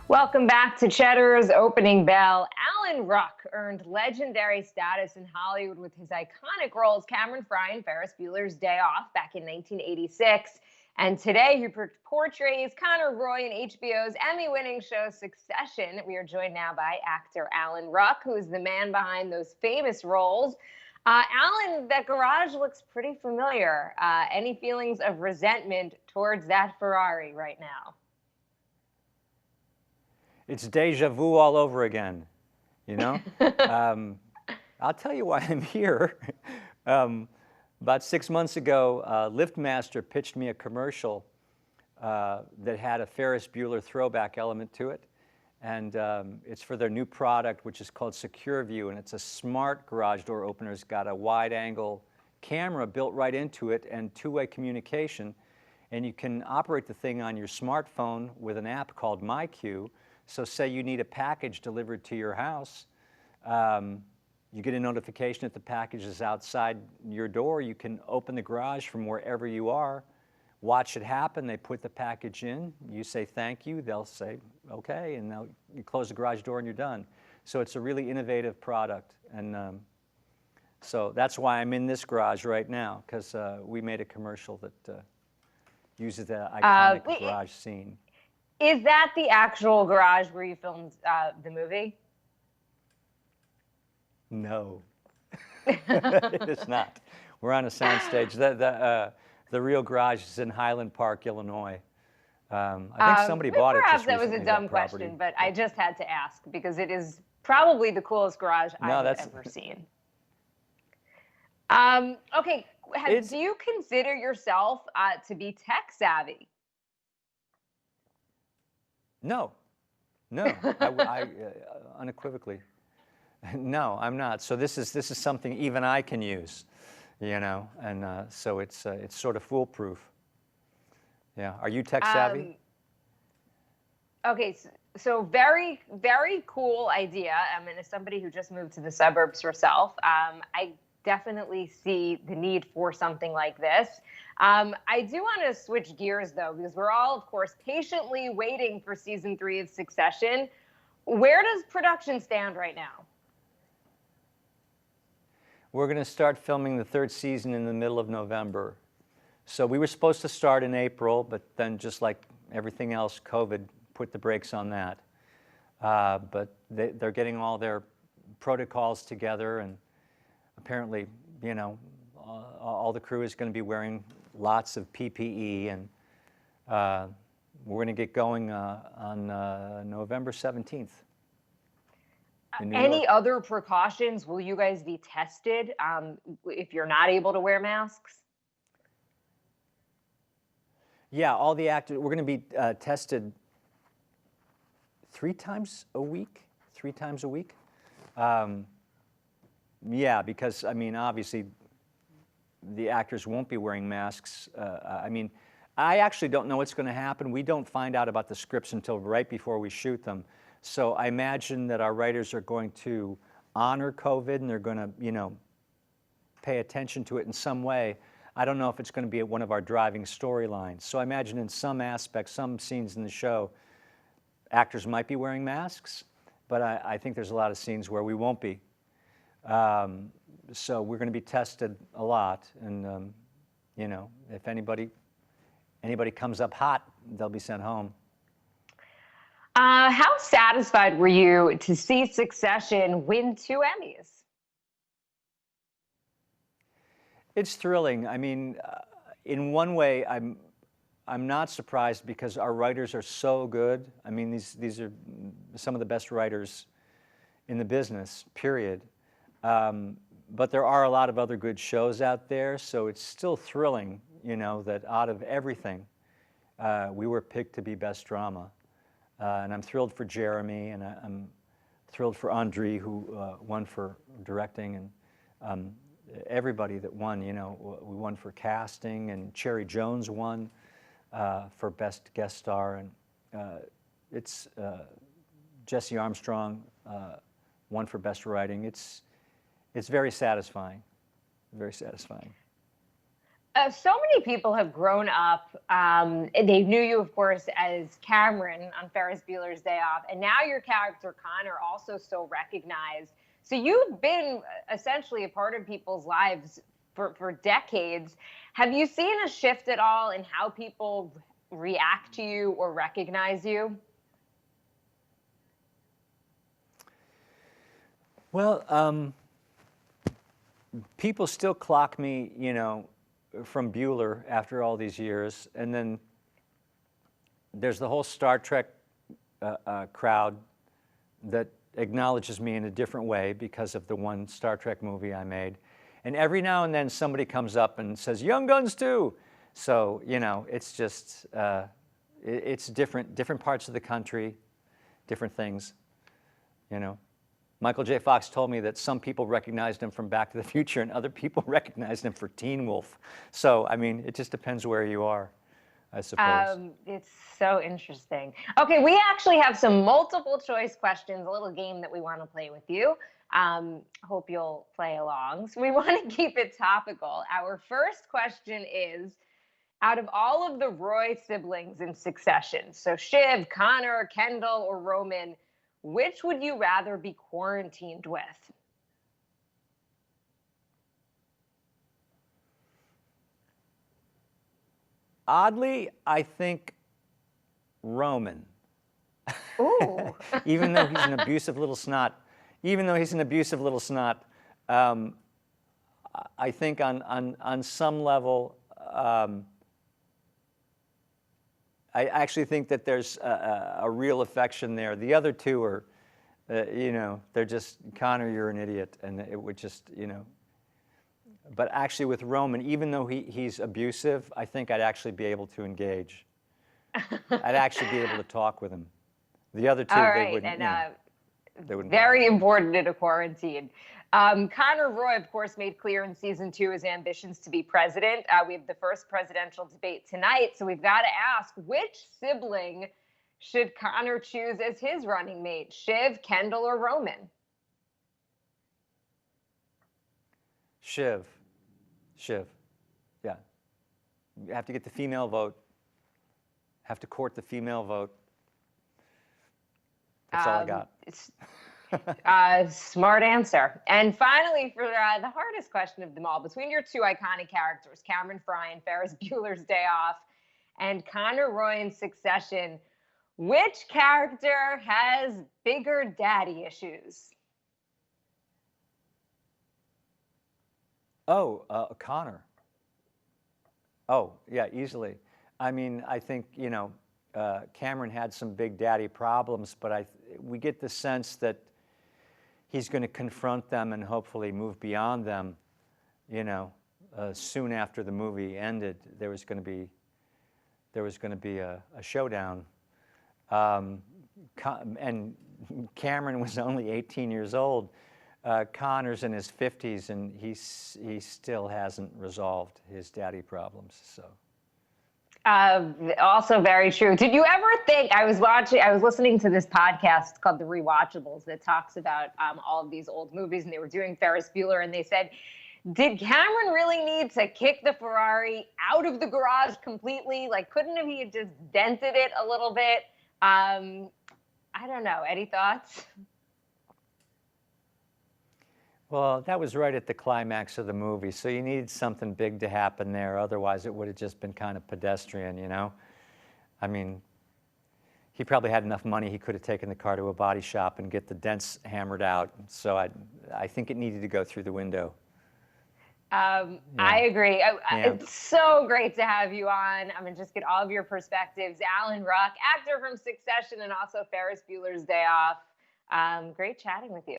Welcome back to Cheddar's Opening Bell. Alan Ruck earned legendary status in Hollywood with his iconic roles Cameron Frye in Ferris Bueller's Day Off back in 1986. And today he portrays Connor Roy in HBO's Emmy-winning show Succession. We are joined now by actor Alan Ruck, who is the man behind those famous roles. Alan, that garage looks pretty familiar. Any feelings of resentment towards that Ferrari right now? It's deja vu all over again, you know? I'll tell you why I'm here. About 6 months ago, LiftMaster pitched me a commercial that had a Ferris Bueller throwback element to it. And it's for their new product, which is called Secure View. And it's a smart garage door opener. It's got a wide-angle camera built right into it and two-way communication. And you can operate the thing on your smartphone with an app called MyQ. So say you need a package delivered to your house, you get a notification that the package is outside your door. You can open the garage from wherever you are, watch it happen. They put the package in. You say thank you. They'll say okay, and you close the garage door and you're done. So it's a really innovative product, and so that's why I'm in this garage right now, because we made a commercial that uses the iconic garage scene. Is that the actual garage where you filmed the movie? No, it's not. We're on a soundstage. The real garage is in Highland Park, Illinois. I think somebody bought it just recently. Perhaps that was a dumb question, but I just had to ask because it is probably the coolest garage I've ever seen. Okay, do you consider yourself to be tech savvy? No, I unequivocally, no, I'm not. So this is something even I can use, you know, and so it's sort of foolproof. Yeah, are you tech savvy? Okay, so very, very cool idea. I mean, as somebody who just moved to the suburbs herself, I definitely see the need for something like this. I do want to switch gears, though, because we're all, of course, patiently waiting for season 3 of Succession. Where does production stand right now? We're going to start filming the 3rd season in the middle of November. So we were supposed to start in April, but then just like everything else, COVID put the brakes on that. But they're getting all their protocols together, and apparently, you know, all the crew is going to be wearing lots of PPE, and we're going to get going on November 17th. Any other precautions? Will you guys be tested if you're not able to wear masks? Yeah, all the actors, we're going to be tested 3 times a week. Yeah, because, I mean, obviously, the actors won't be wearing masks. I mean, I actually don't know what's going to happen. We don't find out about the scripts until right before we shoot them. So I imagine that our writers are going to honor COVID, and they're going to, you know, pay attention to it in some way. I don't know if it's going to be one of our driving storylines. So I imagine in some aspects, some scenes in the show, actors might be wearing masks, but I think there's a lot of scenes where we won't be. So we're going to be tested a lot, and you know, if anybody comes up hot, they'll be sent home. How satisfied were you to see Succession win 2 Emmys? It's thrilling. I mean, in one way, I'm not surprised because our writers are so good. I mean, these are some of the best writers in the business, period. But there are a lot of other good shows out there, so it's still thrilling, you know, that out of everything, we were picked to be best drama. And I'm thrilled for Jeremy, and I'm thrilled for Andre, who won for directing, and everybody that won. You know, we won for casting, and Cherry Jones won for best guest star, and it's Jesse Armstrong won for best writing. It's very satisfying, very satisfying. So many people have grown up. They knew you, of course, as Cameron on Ferris Bueller's Day Off, and now your character Connor also so recognized. So you've been essentially a part of people's lives for decades. Have you seen a shift at all in how people react to you or recognize you? Well, people still clock me, from Bueller after all these years, and then there's the whole Star Trek crowd that acknowledges me in a different way because of the one Star Trek movie I made. And every now and then somebody comes up and says, "Young Guns too." So, it's just, it's different parts of the country, different things, Michael J. Fox told me that some people recognized him from Back to the Future and other people recognized him for Teen Wolf. So, it just depends where you are, I suppose. It's so interesting. Okay, we actually have some multiple choice questions, a little game that we want to play with you. Hope you'll play along. So we want to keep it topical. Our first question is, out of all of the Roy siblings in succession, so Shiv, Connor, Kendall, or Roman, which would you rather be quarantined with? Oddly, I think Roman. Ooh. Even though he's an abusive little snot, I think on some level, I actually think that there's a real affection there. The other two are, they're just, Connor, you're an idiot, and it would just, But actually with Roman, even though he's abusive, I think I'd actually be able to engage. I'd actually be able to talk with him. The other two, All they right, wouldn't. and They wouldn't. very important in a quarantine. Connor Roy, of course, made clear in season 2 his ambitions to be president. We have the first presidential debate tonight, so we've got to ask, which sibling should Connor choose as his running mate? Shiv, Kendall, or Roman? Shiv. Yeah. You have to get the female vote. Have to court the female vote. That's all I got. Smart answer. And finally, for the hardest question of them all, between your two iconic characters, Cameron Frye and Ferris Bueller's Day Off, and Connor Roy in Succession, which character has bigger daddy issues? Oh, Connor. Oh, yeah, easily. I think, Cameron had some big daddy problems, but we get the sense that he's going to confront them and hopefully move beyond them. Soon after the movie ended, there was going to be a showdown, and Cameron was only 18 years old. Connor's in his 50s, and he still hasn't resolved his daddy problems. So. Also very true. Did you ever think, I was listening to this podcast called The Rewatchables that talks about all of these old movies, and they were doing Ferris Bueller, and they said, did Cameron really need to kick the Ferrari out of the garage completely? Like, couldn't he have just dented it a little bit? I don't know. Any thoughts? Well, that was right at the climax of the movie, so you needed something big to happen there. Otherwise, it would have just been kind of pedestrian, he probably had enough money, he could have taken the car to a body shop and get the dents hammered out. So I think it needed to go through the window. Yeah. I agree. It's so great to have you on. I'm going to just get all of your perspectives. Alan Ruck, actor from Succession and also Ferris Bueller's Day Off. Great chatting with you.